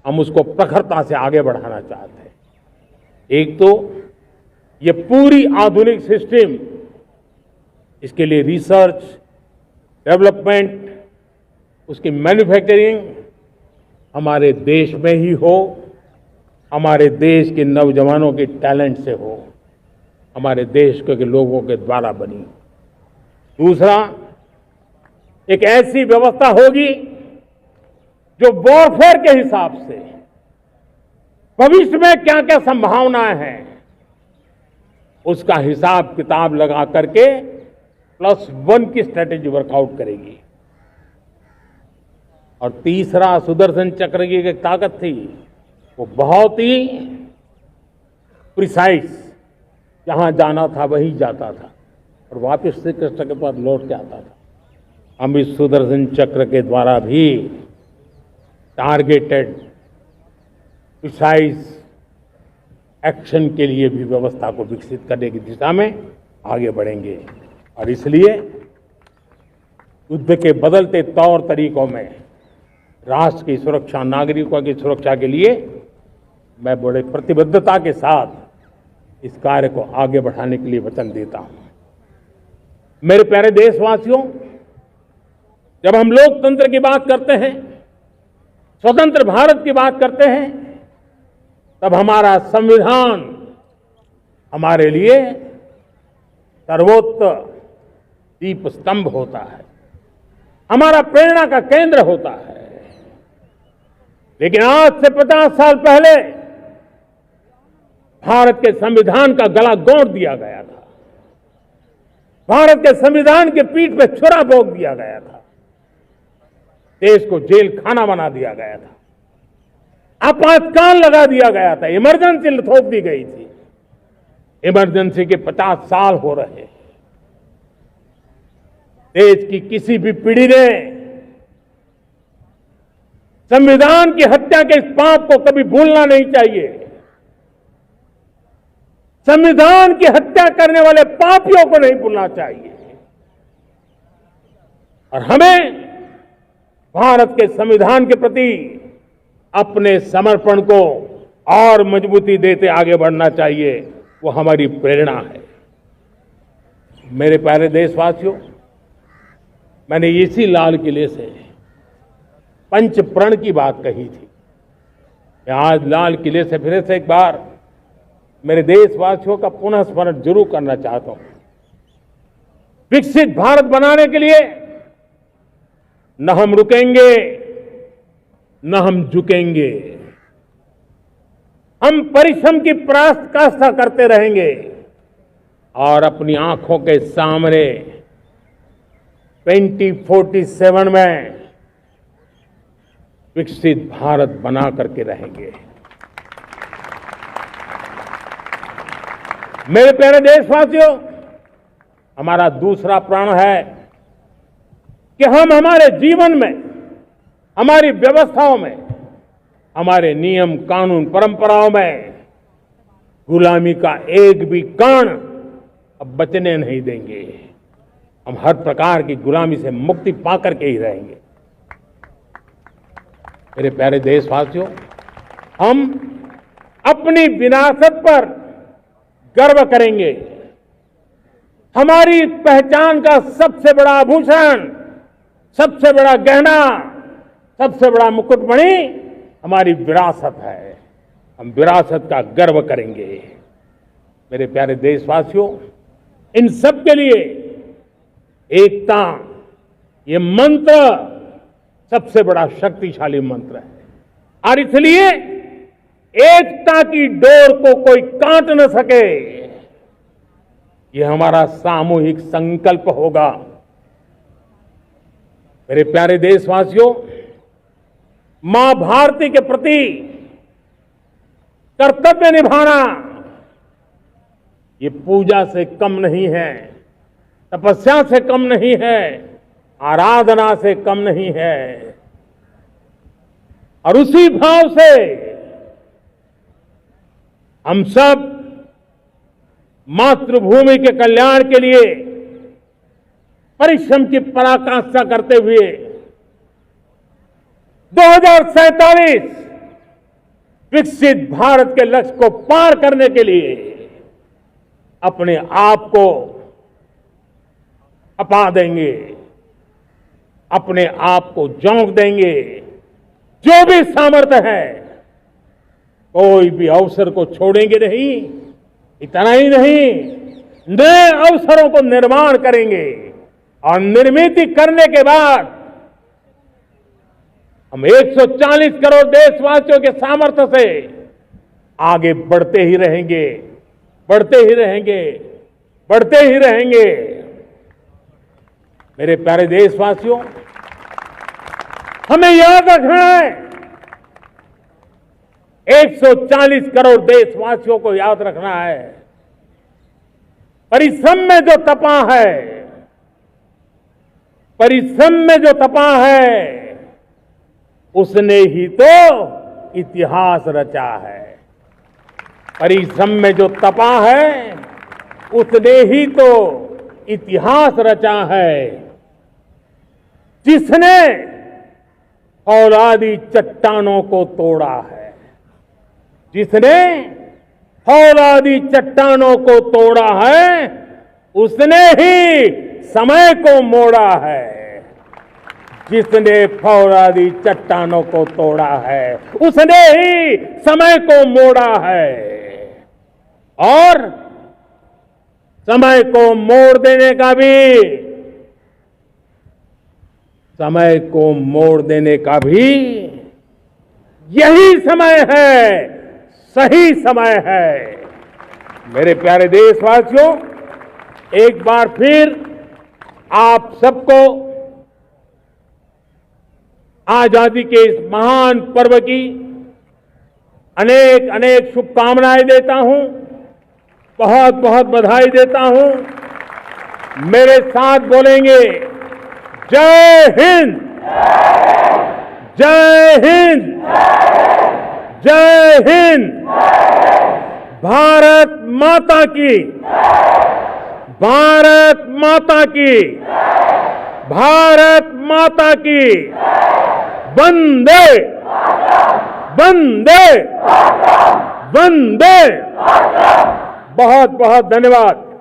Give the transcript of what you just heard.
हम उसको प्रखरता से आगे बढ़ाना चाहते हैं। एक तो ये पूरी आधुनिक सिस्टम, इसके लिए रिसर्च, डेवलपमेंट, उसकी मैन्युफैक्चरिंग हमारे देश में ही हो, हमारे देश के नौजवानों के टैलेंट से हो, हमारे देश के लोगों के द्वारा बनी। दूसरा, एक ऐसी व्यवस्था होगी जो वॉरफेयर के हिसाब से भविष्य में क्या क्या संभावनाएं हैं उसका हिसाब किताब लगा करके +1 की स्ट्रेटेजी वर्कआउट करेगी। और तीसरा, सुदर्शन चक्र की एक ताकत थी, वो बहुत ही प्रिसाइज, जहां जाना था वहीं जाता था और वापस श्री कृष्ण के पास लौट के आता था। हम इस सुदर्शन चक्र के द्वारा भी टारगेटेड प्रिसाइज एक्शन के लिए भी व्यवस्था को विकसित करने की दिशा में आगे बढ़ेंगे। और इसलिए युद्ध के बदलते तौर तरीकों में राष्ट्र की सुरक्षा, नागरिकों की सुरक्षा के लिए मैं बड़े प्रतिबद्धता के साथ इस कार्य को आगे बढ़ाने के लिए वचन देता हूं। मेरे प्यारे देशवासियों, जब हम लोकतंत्र की बात करते हैं, स्वतंत्र भारत की बात करते हैं, तब हमारा संविधान हमारे लिए सर्वोच्च दीप स्तंभ होता है, हमारा प्रेरणा का केंद्र होता है। लेकिन आज से 50 साल पहले भारत के संविधान का गला घोंट दिया गया था, भारत के संविधान के पीठ पे छुरा भोंक दिया गया था, देश को जेल खाना बना दिया गया था, आपातकाल लगा दिया गया था, इमरजेंसी थोप दी गई थी। इमरजेंसी के 50 साल हो रहे हैं। देश की किसी भी पीढ़ी ने संविधान की हत्या के इस पाप को कभी भूलना नहीं चाहिए। संविधान की हत्या करने वाले पापियों को नहीं भूलना चाहिए। और हमें भारत के संविधान के प्रति अपने समर्पण को और मजबूती देते आगे बढ़ना चाहिए। वो हमारी प्रेरणा है। मेरे प्यारे देशवासियों, मैंने इसी लाल किले से पंच प्रण की बात कही थी। मैं आज लाल किले से फिर से एक बार मेरे देशवासियों का पुनः स्मरण जरूर करना चाहता हूं। विकसित भारत बनाने के लिए न हम रुकेंगे, न हम झुकेंगे। हम परिश्रम की पराकाष्ठा करते रहेंगे और अपनी आंखों के सामने 2047 में विकसित भारत बना करके रहेंगे। मेरे प्यारे देशवासियों, हमारा दूसरा प्रण है कि हम हमारे जीवन में, हमारी व्यवस्थाओं में, हमारे नियम, कानून, परंपराओं में गुलामी का एक भी कण अब बचने नहीं देंगे। हम हर प्रकार की गुलामी से मुक्ति पाकर के ही रहेंगे। मेरे प्यारे देशवासियों, हम अपनी विरासत पर गर्व करेंगे। हमारी पहचान का सबसे बड़ा आभूषण, सबसे बड़ा गहना, सबसे बड़ा मुकुटमणि हमारी विरासत है। हम विरासत का गर्व करेंगे। मेरे प्यारे देशवासियों, इन सब के लिए एकता, ये मंत्र सबसे बड़ा शक्तिशाली मंत्र है। और इसलिए एकता की डोर को कोई काट न सके, ये हमारा सामूहिक संकल्प होगा। मेरे प्यारे देशवासियों, मां भारती के प्रति कर्तव्य निभाना ये पूजा से कम नहीं है, तपस्या से कम नहीं है, आराधना से कम नहीं है। और उसी भाव से हम सब मातृभूमि के कल्याण के लिए परिश्रम की पराकाष्ठा करते हुए 2047 विकसित भारत के लक्ष्य को पार करने के लिए अपने आप को अपा देंगे, अपने आप को झोंक देंगे। जो भी सामर्थ्य है, कोई भी अवसर को छोड़ेंगे नहीं। इतना ही नहीं, नए अवसरों को निर्माण करेंगे और निर्मित करने के बाद हम 140 करोड़ देशवासियों के सामर्थ्य से आगे बढ़ते ही रहेंगे, बढ़ते ही रहेंगे, बढ़ते ही रहेंगे। मेरे प्यारे देशवासियों, हमें याद रखना है, 140 करोड़ देशवासियों को याद रखना है, परिश्रम में जो तपा है, परिश्रम में जो तपा है, उसने ही तो इतिहास रचा है। परिश्रम में जो तपा है, उसने ही तो इतिहास रचा है। जिसने फौलादी चट्टानों को तोड़ा है, जिसने फौलादी चट्टानों को तोड़ा है, उसने ही समय को मोड़ा है। जिसने फौलादी चट्टानों को तोड़ा है, उसने ही समय को मोड़ा है। और समय को मोड़ देने का भी, समय को मोड़ देने का भी यही समय है, सही समय है। मेरे प्यारे देशवासियों, एक बार फिर आप सबको आजादी के इस महान पर्व की अनेक अनेक शुभकामनाएं देता हूं, बहुत बहुत बधाई देता हूं। मेरे साथ बोलेंगे, जय हिंद, जय हिंद, जय हिंद। भारत माता की, भारत माता की, भारत माता की। वंदे, वंदे, वंदे। बहुत बहुत धन्यवाद।